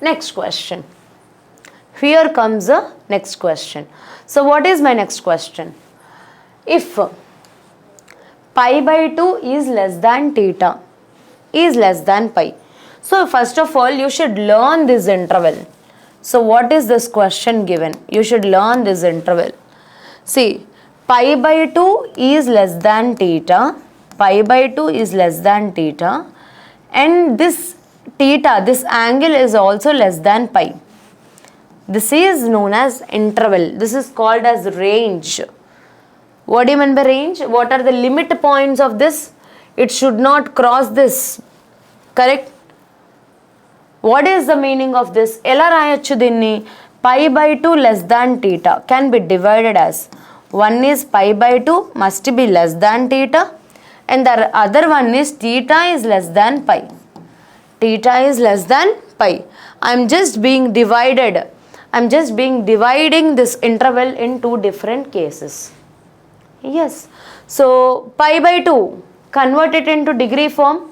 Next question. Here comes the next question. So what is my next question? If pi by 2 is less than theta, is less than pi. So first of all, you should learn this interval. So what is this question given? You should learn this interval. See, pi by 2 is less than theta. Pi by 2 is less than theta. And this theta, this angle is also less than pi. This is known as interval. This is called as range. What do you mean by range? What are the limit points of this? It should not cross this. Correct? What is the meaning of this? Ela rayachu dinni. Pi by 2 less than theta can be divided as 1 is pi by 2 must be less than theta, and the other one is theta is less than pi. Theta is less than pi. I am just dividing this interval in two different cases. Yes. So pi by 2, convert it into degree form.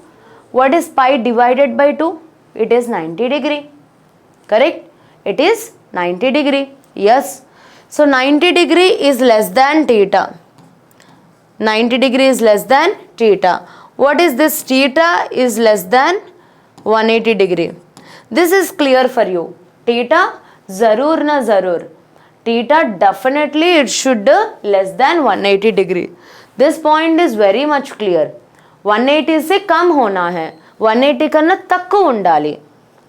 What is pi divided by 2? It is 90 degree. Correct? It is 90 degree. Yes. So 90 degree is less than theta. 90 degree is less than theta. What is this? Theta is less than 180 degree. This is clear for you. Theta zarur na zarur. Theta definitely it should less than 180 degree. This point is very much clear. 180 से कम होना है, 180 कన్నా तक्कुव ఉండాలి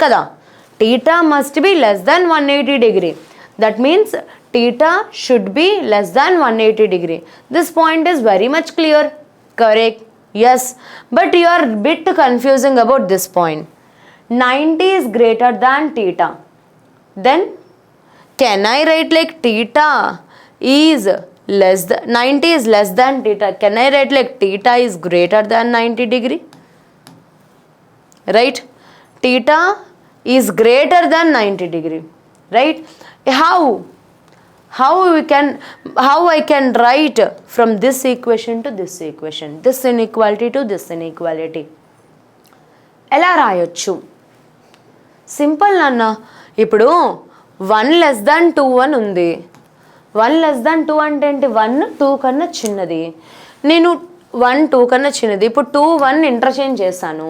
కదా. Theta must be less than 180 degree. That means theta should be less than 180 degree. This point is very much clear. Correct? Yes. But you are a bit confusing about this point. 90 is greater than theta. Then can I write like theta is less than 90 is less than theta? Can I write like theta is greater than 90 degree? Right? Theta is greater than 90 degree. Right? How I can write from this equation to this equation, this inequality to this inequality? ఎలా రాయొచ్చు? Simple నాన్న. ఇప్పుడు 1 less than 2 అని ఉంది. 1 less than 2 అంటే ఏంటి? 1 2 కన్నా చిన్నది. నేను 1 2 కన్నా చిన్నది. ఇప్పుడు 2 1 ఇంటర్చేంజ్ చేశాను.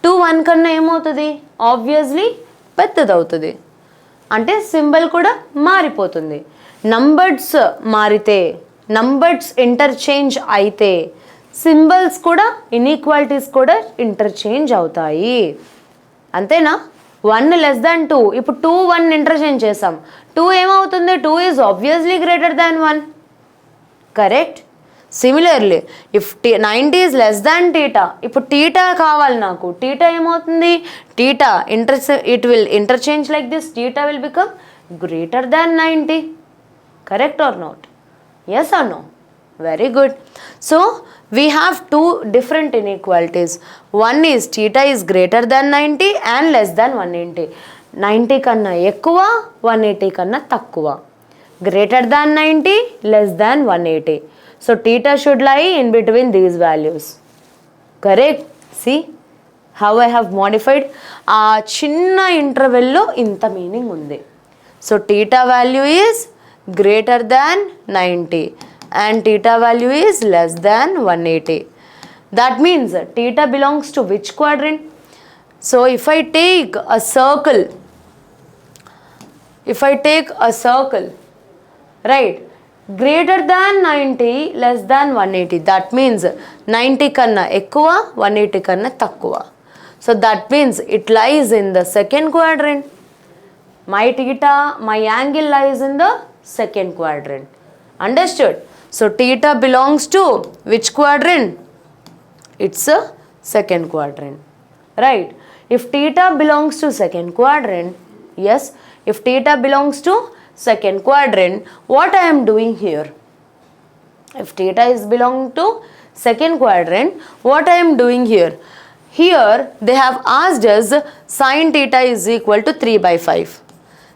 2 1 కన్నా ఏమవుతుంది? ఆబ్వియస్లీ పెద్దది అవుతుంది. అంటే సింబల్ కూడా మారిపోతుంది. నంబర్స్ మారితే, నంబర్స్ ఇంటర్చేంజ్ అయితే సింబల్స్ కూడా, ఇన్ఈక్వాలిటీస్ కూడా ఇంటర్చేంజ్ అవుతాయి. అంతేనా? 1 less than 2. ఇప్పుడు 2 1 ఇంటర్చేంజ్ చేసాం. 2 ఏమవుతుంది? 2 is obviously greater than 1. Correct? Similarly if 90 is less than theta, ఇప్పుడు టీటా కావాలి నాకు. టీటా ఏమవుతుంది? Theta it will interchange like this. Theta will become greater than 90. Correct or not? Yes or no? Very good. So we have two different inequalities. One is theta is greater than 90 and less than 180. 90 కన్నా ఎక్కువ, 180 కన్నా తక్కువ. Greater than 90, less than 180. So theta should lie in between these values. Correct? See how I have modified? ఆ చిన్న ఇంటర్వెల్లో ఇంత meaning ఉంది. So theta value is greater than 90 and theta value is less than 180. That means theta belongs to which quadrant? So if I take a circle, right, greater than 90, less than 180, that means 90 kanna ekkuva, 180 kanna takkuva. So that means it lies in the second quadrant. My theta, my angle lies in the second quadrant. Understood? So theta belongs to which quadrant? It's a second quadrant. Right? If theta belongs to second quadrant, yes, if theta belongs to second quadrant, what I am doing here? If theta is belonging to second quadrant, what I am doing here? Here they have asked us sin theta is equal to 3 by 5.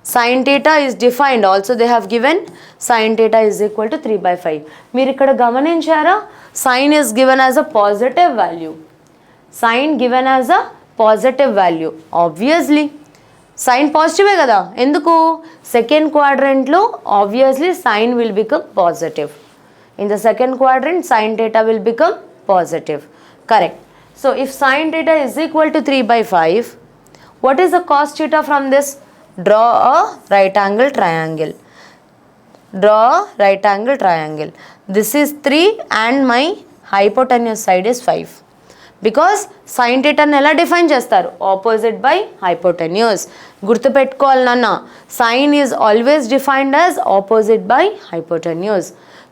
Sin theta is defined, also they have given sin theta is equal to 3 by 5. మీరు ఇక్కడ గమనించారా? Sin is given as a positive value. Sin given as a positive value. Obviously, sine పాజిటివే కదా, ఎందుకు second క్వాడ్రంట్లో obviously sine will become positive. In the second quadrant sine theta will become positive. Correct. So if sin theta is equal to 3/5, what is the cos theta from this? Draw a right angle triangle. Draw a right angle triangle. This is 3 and my hypotenuse side is 5. Because sin theta ని ఎలా define చేస్తారు? Opposite by hypotenuse. గుర్తుపెట్టుకోవాలి నాన్న, sine is always defined as opposite by hypotenuse.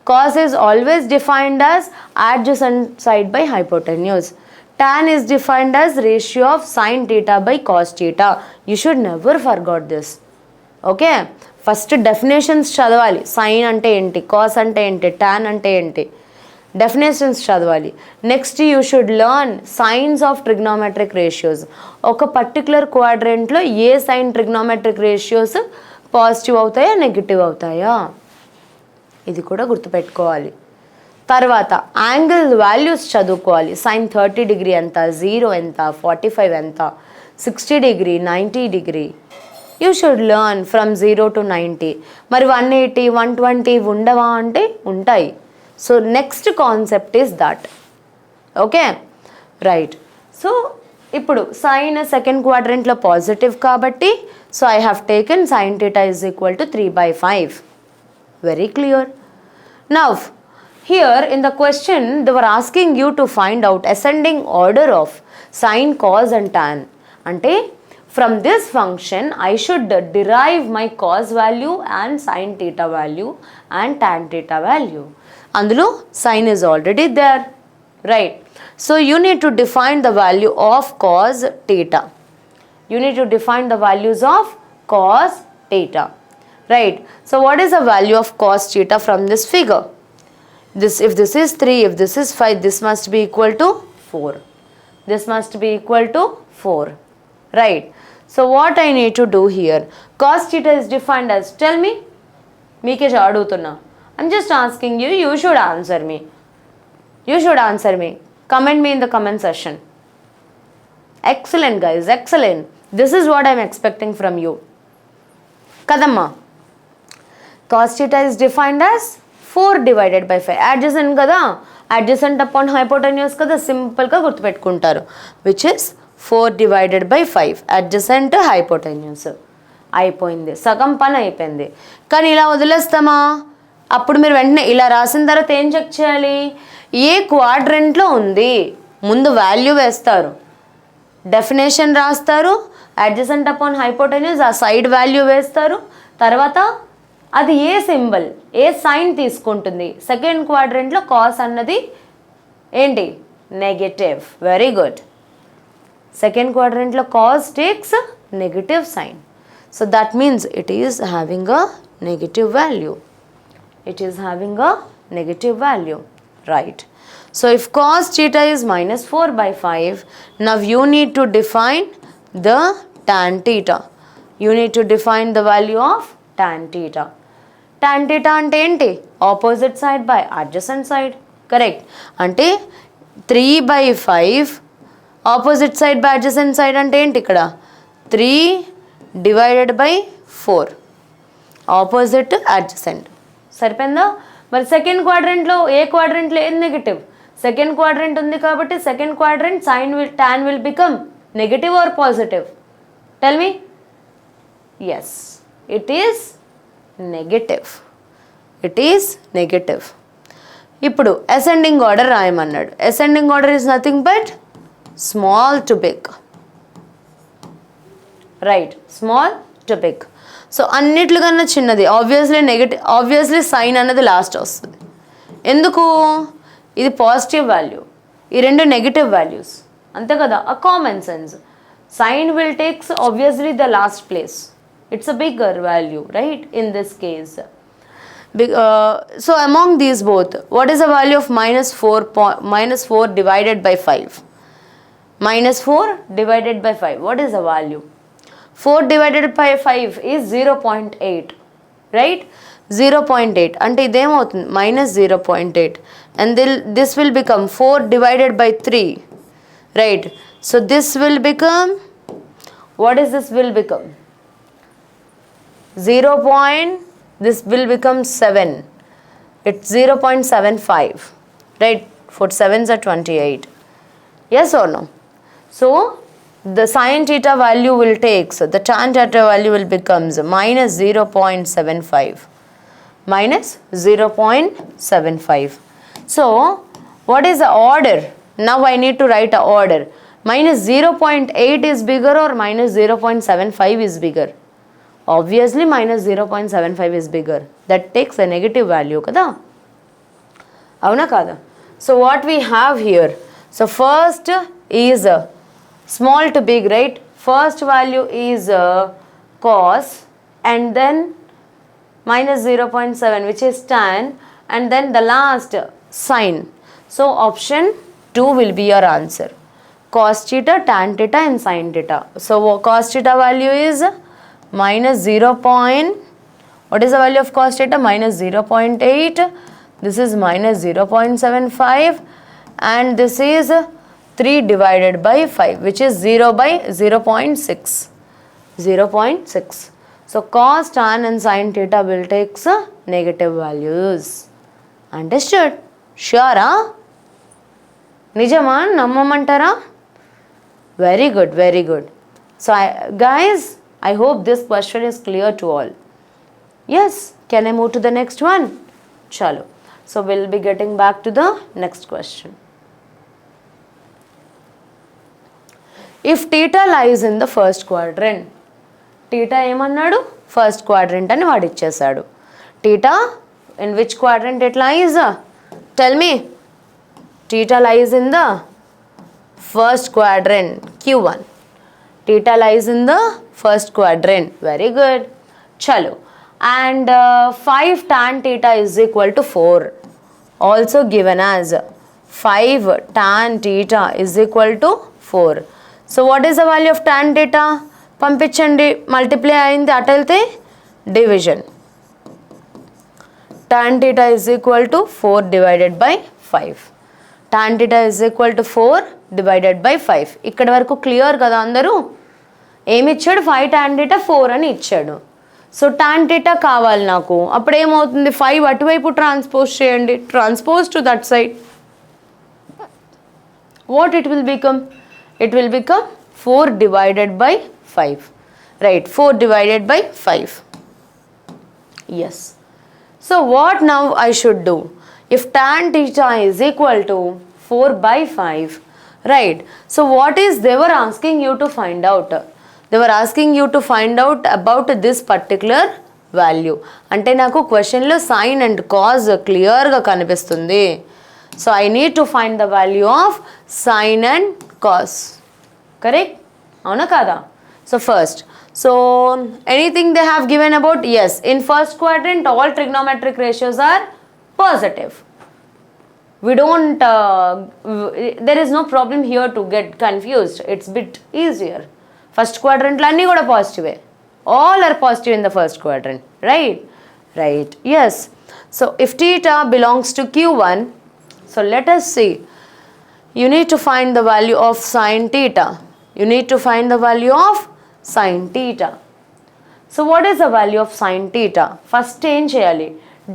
Cos is always defined as adjacent side by hypotenuse. Tan is defined as ratio of sin theta by cos theta. You should never forget this. Okay? First definitions చదవాలి. Sin అంటే ఏంటి, cos అంటే ఏంటి, tan అంటే ఏంటి, definitions చదవాలి. Next you should learn science of trigonometric ratios. ఒక particular క్వాడ్రెంట్లో ఏ sign trigonometric ratios positive అవుతాయా నెగిటివ్ అవుతాయా, ఇది కూడా గుర్తుపెట్టుకోవాలి. తర్వాత యాంగిల్ వాల్యూస్ చదువుకోవాలి. సైన్ 30 డిగ్రీ ఎంత, 0 ఎంత, 45 ఎంత, 60 degree, 90 degree. You should learn from 0 to 90. మరి 180, 120 ఉండవా అంటే ఉంటాయి. So next concept is that. Okay right. So ఇప్పుడు సైన్ సెకండ్ క్వాడ్రంట్లో పాజిటివ్ కాబట్టి so I have taken sine theta is equal to 3/5. Very clear. Now here in the question they were asking you to find out ascending order of sine, cos and tan. Ante from this function I should derive my cos value and sin theta value and tan theta value. Andulo sin is already there, right? So you need to define the value of cos theta. You need to define the values of cos theta. Right. So what is the value of cos theta from this figure? This, if this is 3, if this is 5, this must be equal to 4. This must be equal to 4. Right. So what I need to do here? Cos theta is defined as, tell me. Meeke adugutunna. I'm just asking you, you should answer me. You should answer me. Comment me in the comment section. Excellent guys, excellent. This is what I'm expecting from you. Kadamma. Cos theta is defined as 4 divided by 5. Adjacent kada, adjacent upon hypotenuse kada, simple గా గుర్తుపెట్టుకుంటారు, which is 4 divided by 5. adjacent hypotenuse. అయిపోయింది, సగం పని అయిపోయింది. కానీ ఇలా వదిలేస్తామా? అప్పుడు మీరు వెంటనే ఇలా రాసిన తర్వాత ఏం చెక్ చేయాలి? ఏ క్వాడ్రెంట్లో ఉంది ముందు వాల్యూ వేస్తారు, డెఫినేషన్ రాస్తారు, అడ్జసెంట్ అపాన్ హైపోటెన్యూస్ ఆ సైడ్ వాల్యూ వేస్తారు, తర్వాత అది ఏ సింబల్ ఏ సైన్ తీసుకుంటుంది. సెకండ్ క్వాడ్రెంట్లో కాస్ అన్నది ఏంటి, నెగటివ్. Very good. సెకండ్ క్వాడ్రెంట్లో cos takes negative sign. So that means it is having a negative value. It is having a negative value. Right. So if cos theta is minus 4/5, now you need to define the tan theta. You need to define the value of tan theta. Tan theta ante enti? Opposite side by adjacent side. Correct. Ante 3/5 opposite side by adjacent side ante enti ikkada 3 divided by 4. Opposite adjacent. సరిపోయిందా? మరి second క్వాడ్రెంట్లో ఏ క్వాడ్రెంట్లో ఏది negative? Second quadrant ఉంది కాబట్టి second quadrant sine will tan will become negative or positive? Tell me. Yes, it is negative. It is negative. ఇప్పుడు ascending order రాయమన్నాడు. Ascending order is nothing but small to big. Right, small to big. So అన్నిట్లుకన్నా చిన్నది obviously negative, obviously sine అన్నది last వస్తుంది. ఎందుకు? ఇది positive value, ఈ రెండు నెగిటివ్ వాల్యూస్, అంతే కదా, a common sense. Sine will takes obviously the last place. It's a bigger value, right, in this case. So among these both, what is the value of minus 4 divided by 5? Minus 4 divided by 5, what is the value? 4 divided by 5 is 0.8, right? 0.8 అంటే ఇదేమవుతుంది, minus 0.8, and this will become 4 divided by 3, right? So this will become, what is this will become? 0 point, this will become 7. It's 0.75, right? 4 sevens are 28. Yes or no? So the sine theta value will take, so the tan theta value will becomes minus 0.75. Minus 0.75. So what is the order? Now I need to write a order. Minus 0.8 is bigger or minus 0.75 is bigger? Obviously minus 0.75 is bigger. That takes a negative value kada? Avuna kada? So what we have here? So first is small to big, right? First value is cos and then minus 0.7, which is tan, and then the last sine. So option 2 will be your answer. Cos theta, tan theta and sine theta. So cos theta value is minus 0. What is the value of cos theta? Minus 0.8. This is minus 0.75 and this is 3 divided by 5, which is 0 by 0.6. 0.6. So cos, tan and sine theta will take negative values. Understood? Sure, huh? Nijama? Nammamantara? Very good, very good. So guys, I hope this question is clear to all. Yes, can I move to the next one? Chalo. So we'll be getting back to the next question. If theta lies in the first quadrant, theta ఏమన్నాడు? First quadrant అని వాడిచ్చేసాడు. Theta in which quadrant it lies? Tell me. Theta lies in the first quadrant, Q1. Theta lies in the first quadrant. Very good. Chalo. And 5 tan theta is equal to 4. Also given as 5 tan theta is equal to 4. So what is the value of tan theta? పంపించండి. Multiply అయింది అటు వెళ్తే division. tan theta is equal to 4 divided by 5. tan theta is equal to 4 divided by 5. ఇక్కడి వరకు clear కదా అందరూ? ఏమి ఇచ్చాడు? 5 tan theta 4 అని ఇచ్చాడు. సో tan theta కావాలి నాకు. అప్పుడు ఏమవుతుంది? 5 అటువైపు ట్రాన్స్పోజ్ చేయండి. Transpose to that side. What it will become? It will become 4 divided by 5. Right, 4 divided by 5. Yes. So what now I should do? If tan theta is equal to 4 by 5, right? So what is they were asking you to find out? They were asking you to find out about this particular value. అంటే నాకు క్వశ్చన్లో sign and cos క్లియర్గా కనిపిస్తుంది. So I need to find the value of sine and cos. Correct? అవునా కాదా? So first, so anything they have given about? Yes, in first quadrant all trigonometric ratios are positive. We don't, there is no problem here to get confused. It's bit easier. First quadrant lanni kuda positive. All are positive in the first quadrant, right? Right, yes. So if theta belongs to Q1, so let us see. You need to find the value of sine theta. You need to find the value of sine theta. So what is the value of sine theta? First ఏం చేయాలి?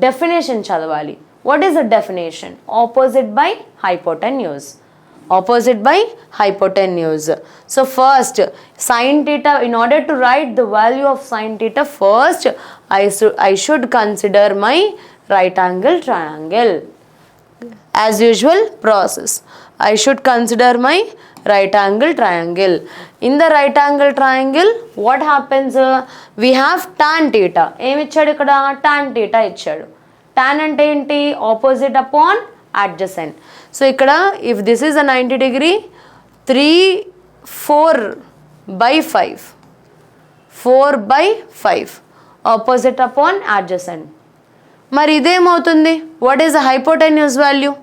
Definition చదవాలి. What is the definition? Opposite by hypotenuse. Opposite by hypotenuse. So first sine theta, in order to write the value of sine theta, first I should consider my right angle triangle. As usual process. I should consider my right angle triangle. In the right angle triangle, what happens? We have tan theta. ఏమి ఇచ్చాడు ఇక్కడ? tan theta ఇచ్చాడు. tan అంటే ఏంటి? Opposite upon adjacent. So ఇక్కడ if this is a 90 degree, 4 by 5. 4 by 5. Opposite upon adjacent. మరి ఇదేమవుతుంది? What is the hypotenuse value?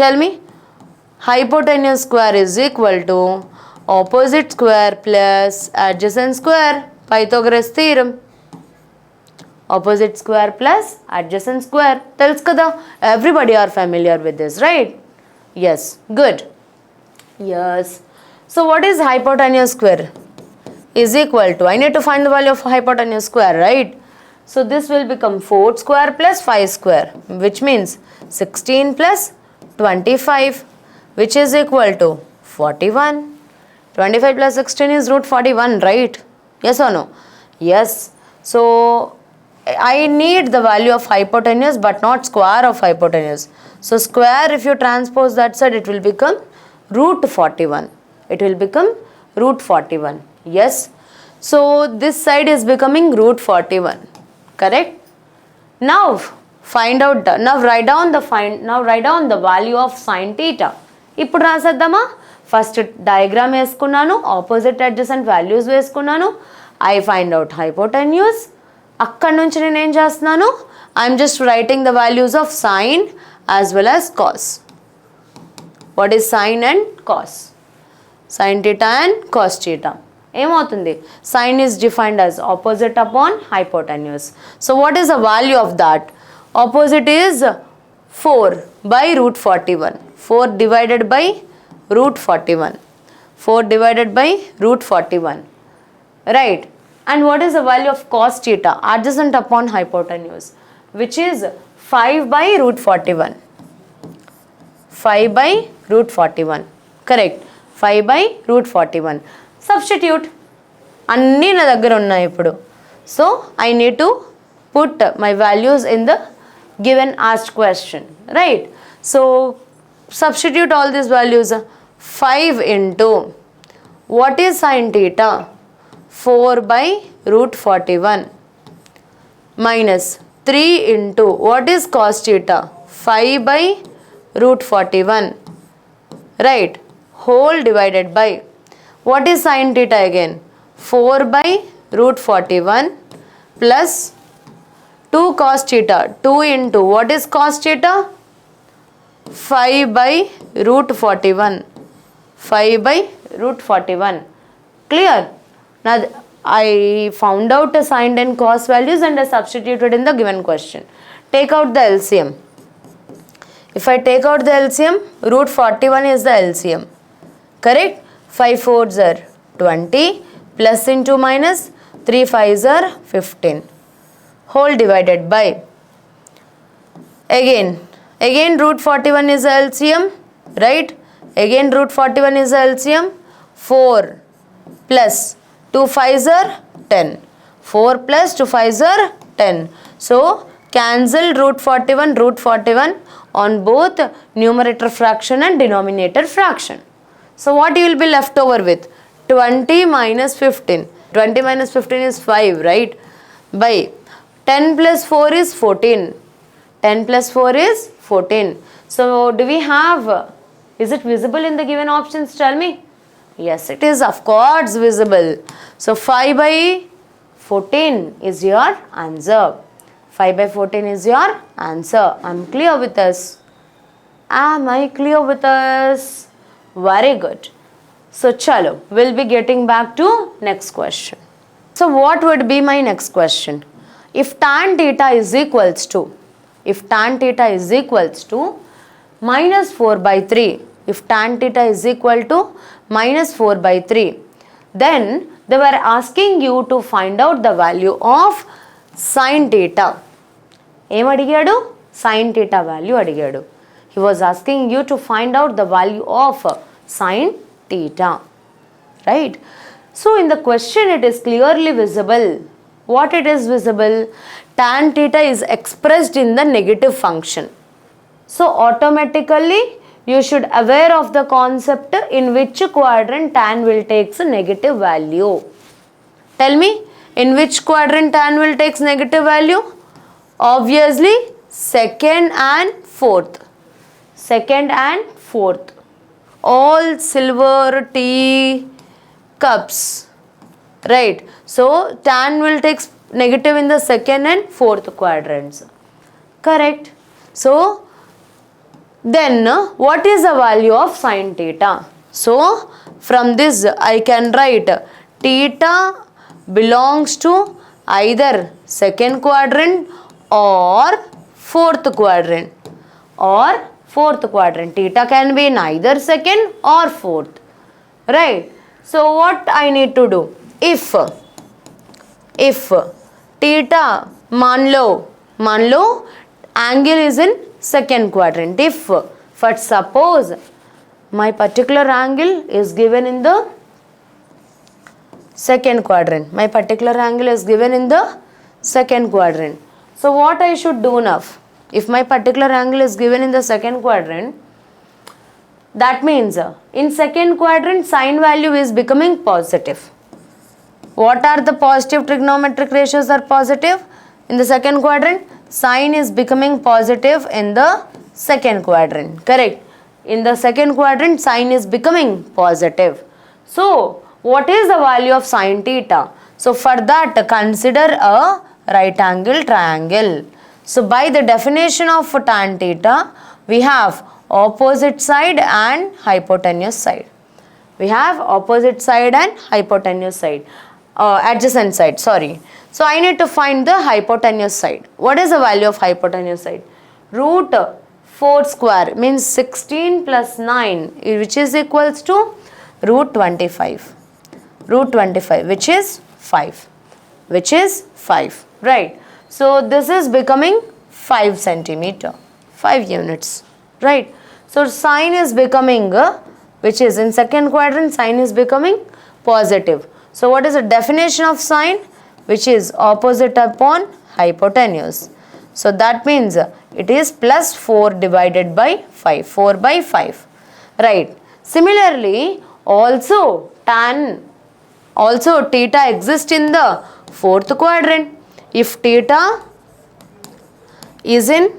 Tell me. Hypotenuse square is equal to opposite square plus adjacent square. Pythagoras theorem. Opposite square plus adjacent square. Tells kada? Everybody are familiar with this, right? Yes. Good. Yes. So what is hypotenuse square? is equal to, I need to find the value of hypotenuse square, right? So this will become 4 square plus 5 square, which means 16 plus 25, which is equal to 41. 25 plus 16 is root 41, right? Yes or no? Yes. So I need the value of hypotenuse but not square of hypotenuse. So square, if you transpose that side, it will become root 41. It will become root 41. Yes. So this side is becoming root 41. Correct? Now find out, now write down the value of sin theta. ఇప్పుడు రాసేద్దామా? First diagram వేసుకున్నాను, opposite adjacent values వేసుకున్నాను. I find out hypotenuse. అక్కడ నుంచి నేను ఏం చేస్తున్నాను? I'm just writing the values of sine as well as cos. What is sine and cos? Sine theta and cos theta ఏమవుతుంది? Sine is defined as opposite upon hypotenuse. So what is the value of that? Opposite is 4 by root 41. 4 divided by root 41. 4 divided by root 41. Right. And what is the value of cos theta? Adjacent upon hypotenuse, which is 5 by root 41. 5 by root 41. Correct. 5 by root 41. Substitute. అన్నీ నా దగ్గర ఉన్నాయి ఇప్పుడు. So I need to put my values in the given asked question, right? So substitute all these values. 5 into, what is sin theta? 4 by root 41 minus 3 into, what is cos theta? 5 by root 41, right? Whole divided by, what is sin theta again? 4 by root 41 plus 2 cos theta. 2 into, what is cos theta? 5 by root 41. 5 by root 41. Clear? Now I found out the sin and cos values and I substituted in the given question. Take out the LCM. If I take out the LCM, root 41 is the LCM. Correct? 5 4s are 20, plus into minus 3 5s are 15. Whole divided by, again root 41 is LCM, right? Again root 41 is LCM. 4 plus 2 5s are 10. 4 plus 2 5s are 10. So cancel root 41 on both numerator fraction and denominator fraction. So what you will be left over with? 20 minus 15. 20 minus 15 is 5, right? By 10 plus 4 is 14. 10 plus 4 is 14. So do we have, is it visible in the given options? Tell me. Yes, it is of course visible. So 5 by 14 is your answer. 5 by 14 is your answer. I'm clear with us. Am I clear with us? Very good. So chalo, we'll be getting back to next question. So what would be my next question? If tan theta is equals to, minus 4 by 3, if tan theta is equal to minus 4 by 3, then they were asking you to find out the value of sin theta. Em adigadu? Sin theta value adigadu. He was asking you to find out the value of sin theta, right? So in the question it is clearly visible. What it is visible? Tan theta is expressed in the negative function. So automatically you should aware of the concept in which quadrant tan will takes a negative value. Tell me, in which quadrant tan will takes negative value? Obviously second and fourth. Second and fourth. All silver tea cups, right? So tan will take negative in the second and fourth quadrants. Correct? So then what is the value of sin theta? So from this I can write theta belongs to either second quadrant or fourth quadrant. Theta can be in either second or fourth, right? So what I need to do? if theta, मान लो angle is in second quadrant. If, for suppose my particular angle is given in the second quadrant. My particular angle is given in the second quadrant. So what I should do now? If my particular angle is given in the second quadrant, that means in second quadrant sine value is becoming positive. What are the positive trigonometric ratios are positive? In the second quadrant, sine is becoming positive in the second quadrant. Correct. In the second quadrant, sine is becoming positive. So, what is the value of sine theta? So, for that, consider a right angle triangle. So, by the definition of tan theta, we have opposite side and hypotenuse side. We have opposite side and hypotenuse side. Adjacent side, sorry. So, I need to find the hypotenuse side. What is the value of hypotenuse side? Root 4 square means 16 plus 9, which is equals to root 25. Root 25, which is 5. Which is 5, right? So, this is becoming 5 centimeter, 5 units, right? So, sine is becoming, which is in second quadrant, sine is becoming positive. So, what is the definition of sine? Which is opposite upon hypotenuse. So, that means it is plus 4 divided by 5, 4 by 5, right? Similarly, also theta exists in the fourth quadrant. If theta is in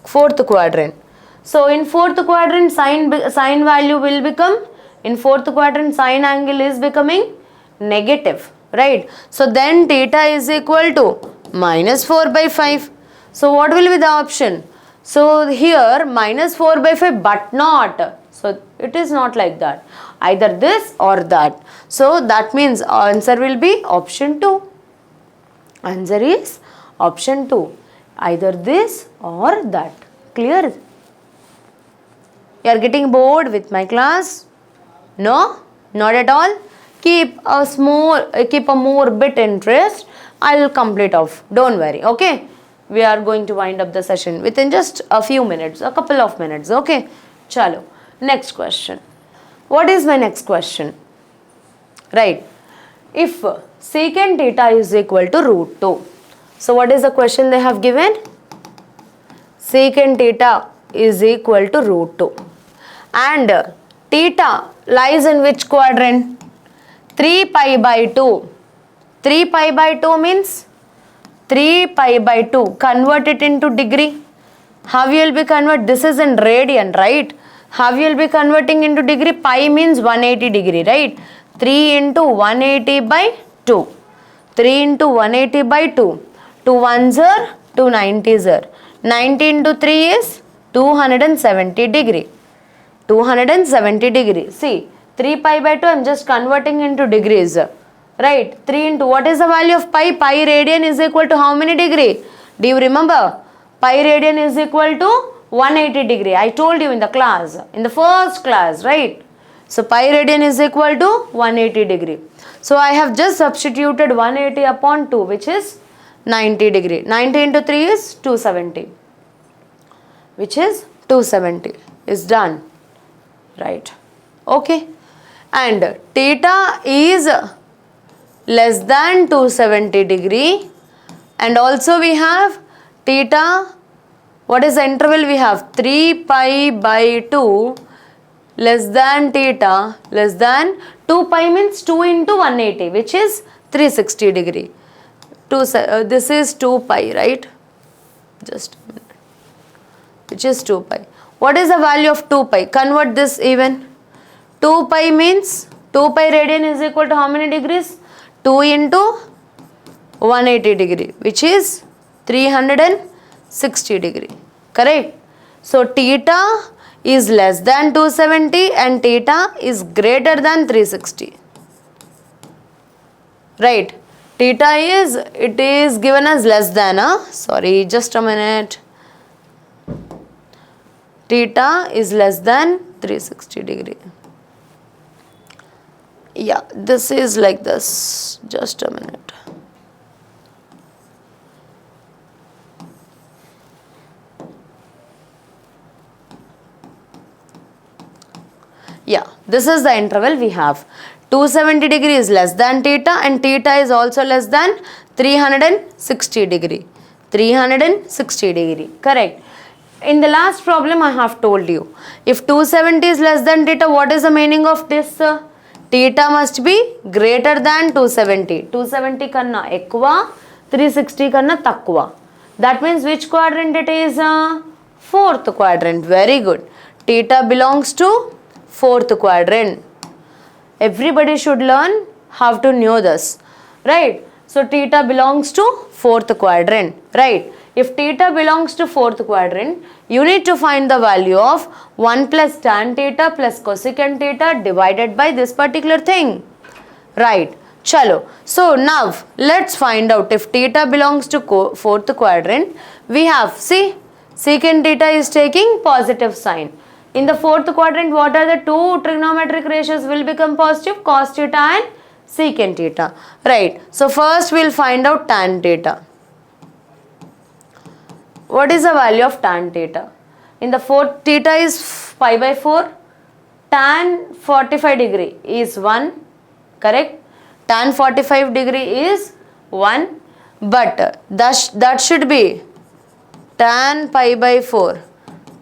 fourth quadrant, so in fourth quadrant sine value will become, in fourth quadrant sine angle is becoming negative, right? So then theta is equal to minus 4 by 5. So what will be the option? So here minus 4 by 5 but not. So it is not like that. Either this or that. So that means answer will be option 2. Answer is option 2. Either this or that. Clear? You are getting bored with my class? No? Not at all? Keep a more bit interest. I will complete off. Don't worry. Okay? We are going to wind up the session within just a few minutes, a couple of minutes. Okay? Chalo. Next question. What is my next question? Right. If secant theta is equal to root 2. So what is the question they have given? Secant theta is equal to root 2. And theta lies in which quadrant? 3 pi by 2. 3 pi by 2 means 3 pi by 2. Convert it into degree. How you will be convert? This is in radian, right? How you will be converting into degree? Pi means 180 degree, right? 3 into 180 by 2. 3 into 180 by 2. 2 ones are 2 90s are. 90 into 3 is 270 degree. 270 degree. See, 3 pi by 2 I am just converting into degrees. Right? 3 into what is the value of pi? Pi radian is equal to how many degree? Do you remember? Pi radian is equal to 180 degree. I told you in the class, in the first class, right? So pi radian is equal to 180 degree. So I have just substituted 180 upon 2, which is 90 degree. 90 into 3 is 270, which is 270 is done, right? Okay. And theta is less than 270 degree, and also we have theta, what is the interval we have? 3 pi by 2 less than theta less than 2 pi means 2 into 180, which is 360 degree. This is 2 pi, right? Just a minute. Which is 2 pi. What is the value of 2 pi? Convert this even. 2 pi means 2 pi radian is equal to how many degrees? 2 into 180 degree, which is 360 degree. Correct? So theta is less than 270 and theta is greater than 360. Right? Theta it is given as less than, sorry, just a minute. Theta is less than 360 degree. Yeah, this is like this. just a minute. Yeah, this is the interval we have. 270 degree is less than theta and theta is also less than 360 degree. 360 degree, correct. In the last problem I have told you, if 270 is less than theta, what is the meaning of this? Theta must be greater than 270. 270 kanna ekkuva, 360 kanna takkuva. That means which quadrant it is? Fourth quadrant. Very good. Theta belongs to fourth quadrant. Everybody should learn how to know this, right? So theta belongs to fourth quadrant, right? If theta belongs to fourth quadrant, you need to find the value of 1 plus tan theta plus cosecant theta divided by this particular thing, right? Chalo. So now let's find out if theta belongs to fourth quadrant. We have, see, secant theta is taking positive sign. In the fourth quadrant, what are the two trigonometric ratios will become positive? Cos theta and secant theta. Right. So first we'll find out tan theta. What is the value of tan theta? In the fourth, theta is pi by 4. Tan 45 degree is 1. Correct? Tan 45 degree is 1. But that should be tan pi by 4.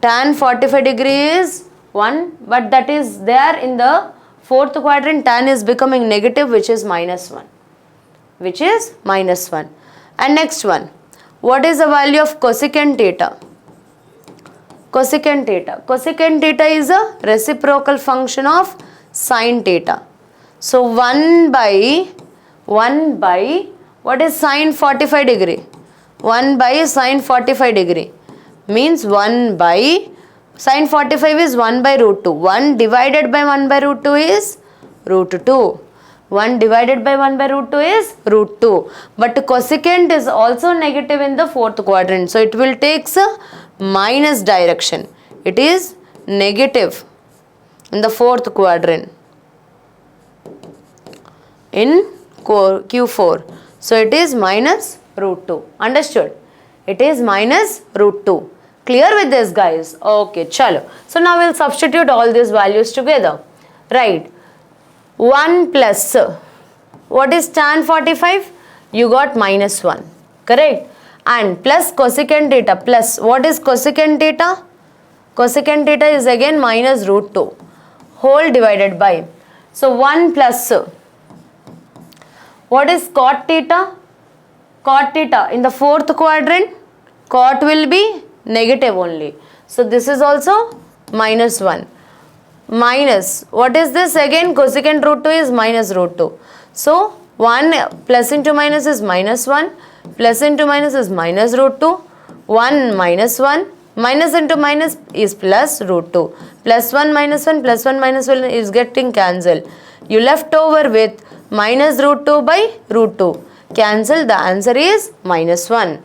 Tan 45 degree is 1, but that is there in the fourth quadrant. Tan is becoming negative, which is minus 1. Which is minus 1. And next one. What is the value of cosecant theta? Cosecant theta. Cosecant theta is a reciprocal function of sin theta. So 1 by, what is sin 45 degree? 1 by sin 45 degree. Means 1 by, sin 45 is 1 by root 2. 1 divided by 1 by root 2 is root 2. 1 divided by 1 by root 2 is root 2. But cosecant is also negative in the fourth quadrant. So it will take a minus direction. It is negative in the fourth quadrant. In Q4. So it is minus root 2. Understood? It is minus root 2. Clear with this, guys? Okay, chalo. So now we'll substitute all these values together. Right. 1 plus, what is tan 45? You got minus 1. Correct? And plus cosecant theta plus, what is cosecant theta? Cosecant theta is again minus root 2. Whole divided by. So 1 plus, what is cot theta? Cot theta in the fourth quadrant, cot will be negative only. So this is also minus 1. Minus, what is this again? Cosecant root 2 is minus root 2. So 1 plus into minus is minus 1. Plus into minus is minus root 2. 1 minus 1. Minus into minus is plus root 2. Plus 1 minus 1 plus 1 minus 1 is getting cancelled. You left over with minus root 2 by root 2. Cancel, the answer is minus 1.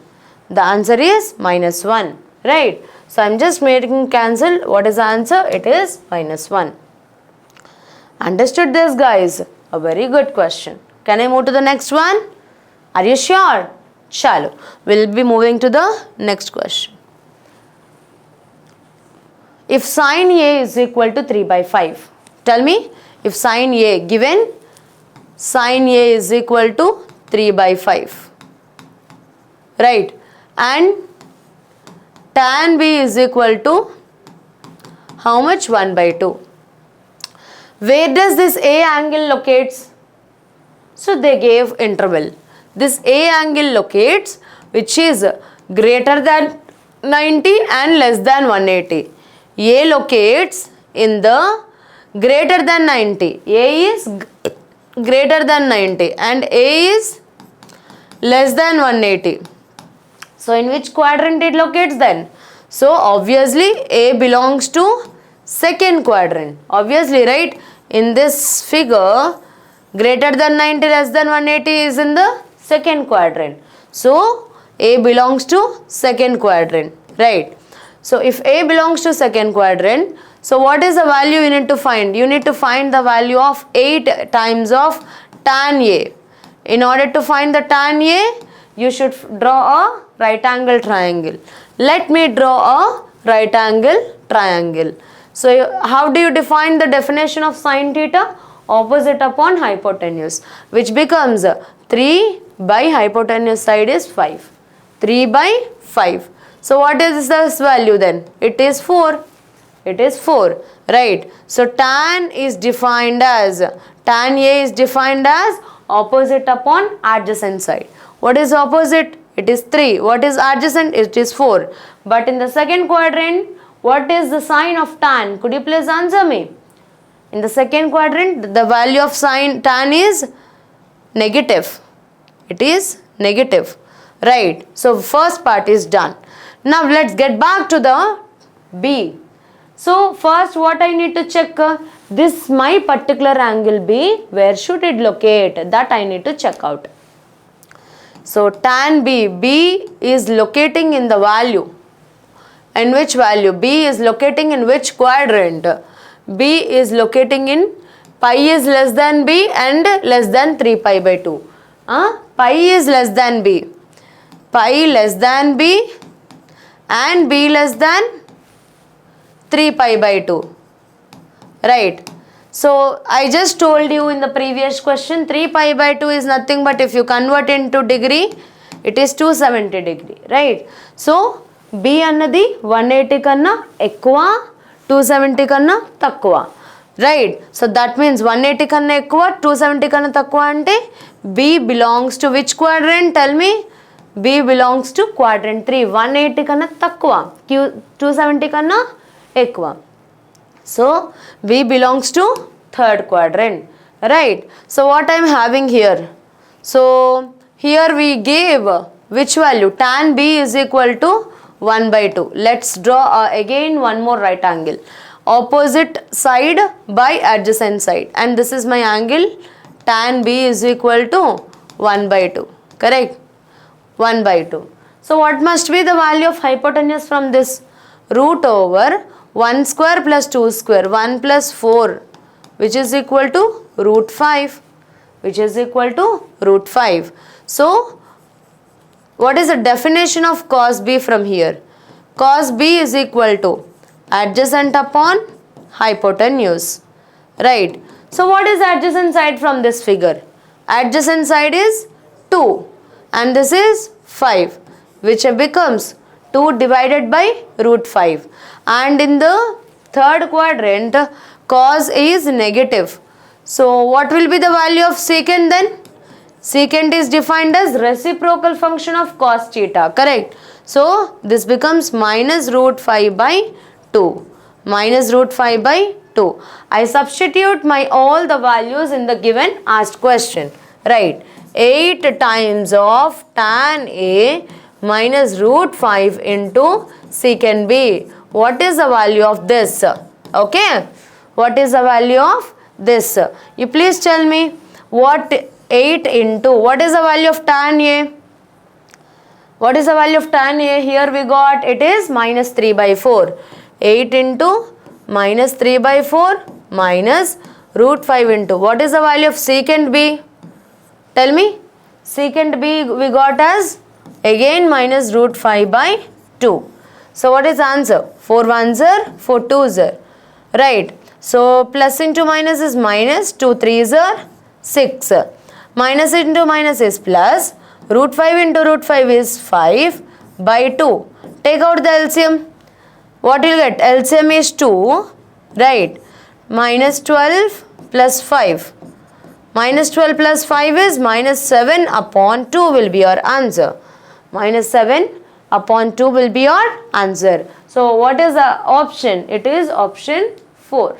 The answer is minus 1. Right? So I am just making cancel. What is the answer? It is minus 1. Understood this, guys? A very good question. Can I move to the next one? Are you sure? Chalo. We'll be moving to the next question. If sin A is equal to 3 by 5. Tell me, if sin A given, sin A is equal to 3 by 5. Right? And tan B is equal to how much? 1 by 2. Where does this A angle locates? So they gave interval. This A angle locates which is greater than 90 and less than 180. A locates in the greater than 90. A is greater than 90 and A is less than 180. So in which quadrant it locates then? So obviously A belongs to second quadrant. Obviously, right? In this figure, greater than 90 less than 180 is in the second quadrant. So A belongs to second quadrant. Right? So if A belongs to second quadrant, so what is the value you need to find? You need to find the value of 8 times of tan A. In order to find the tan A, you should draw a right angle triangle. Let me draw a right angle triangle. So how do you define the definition of sin theta? Opposite upon hypotenuse, which becomes 3 by hypotenuse side is 5. 3 by 5. So what is this value then? It is 4. It is 4, right? So tan is defined as, tan A is defined as opposite upon adjacent side. What is opposite? It is 3. What is adjacent? It is 4. But in the second quadrant, what is the sign of tan? Could you please answer me? In the second quadrant, the value of sin tan is negative. It is negative, right? So first part is done. Now let's get back to the B. So first what I need to check, this my particular angle B, where should it locate? That I need to check out. So tan B, B is locating in the value. In which value? B is locating in which quadrant? B is locating in pi is less than B and less than 3 pi by 2. Pi is less than B. Pi less than B and B less than 3 pi by 2. Right. So I just told you in the previous question, 3 pi by 2 is nothing but if you convert into degree, it is 270 degree. Right. So B annadi 180 kanna ekkuva, 270 kanna takkuva. Right. So that means 180 kanna ekkuva, 270 kanna takkuva ante B belongs to which quadrant? Tell me. B belongs to quadrant 3. 180 kanna takkuva, 270 kanna ekkuva. So B belongs to third quadrant. Right. So what I am having here? So here we gave which value? Tan B is equal to 1 by 2. Let's draw again one more right angle. Opposite side by adjacent side. And this is my angle. Tan B is equal to 1 by 2. Correct? 1 by 2. So what must be the value of hypotenuse from this? Root over 1 square plus 2 square. 1 plus 4. Which is equal to root 5. Which is equal to root 5. So what is the definition of cos B from here? Cos B is equal to adjacent upon hypotenuse. Right. So what is adjacent side from this figure? Adjacent side is 2 and this is 5, which becomes 2 divided by root 5. And in the third quadrant, cos is negative. So what will be the value of secant then? Secant is defined as reciprocal function of cos theta, correct? So this becomes minus root 5 by 2. Minus root 5 by 2. I substitute my all the values in the given asked question. Right. 8 times of tan A minus root 5 into secant B. What is the value of this? Okay. What is the value of this? You please tell me what 8 into, what is the value of tan A? What is the value of tan A? Here we got it is minus 3 by 4. 8 into minus 3 by 4 minus root 5 into, what is the value of secant B? Tell me. Secant B we got as again minus root 5 by 2. So what is the answer? 4 ones are 4 twos are. Right. So plus into minus is minus, 2 threes are 6. Minus into minus is plus. Root 5 into root 5 is 5 by 2. Take out the LCM. What you will get? LCM is 2. Right. Minus 12 plus 5. Minus 12 plus 5 is minus 7 upon 2 will be your answer. Minus 7 upon 2 will be your answer. So what is the option? It is option 4.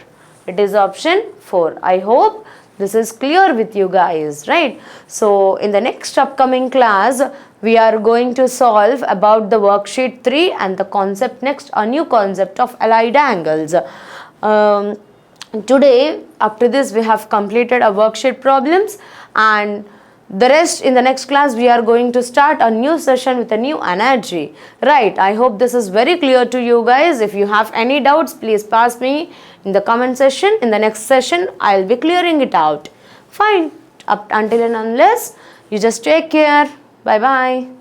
It is option 4. I hope this is clear with you guys, right? So in the next upcoming class, we are going to solve about the worksheet 3 and the concept next, a new concept of allied angles. Today, up to this, we have completed our worksheet problems, and the rest in the next class we are going to start a new session with a new energy, right? I hope this is very clear to you guys. If you have any doubts, please pass me in the comment section. In the next session, I'll be clearing it out. Fine. Up until and unless You just take care. Bye bye.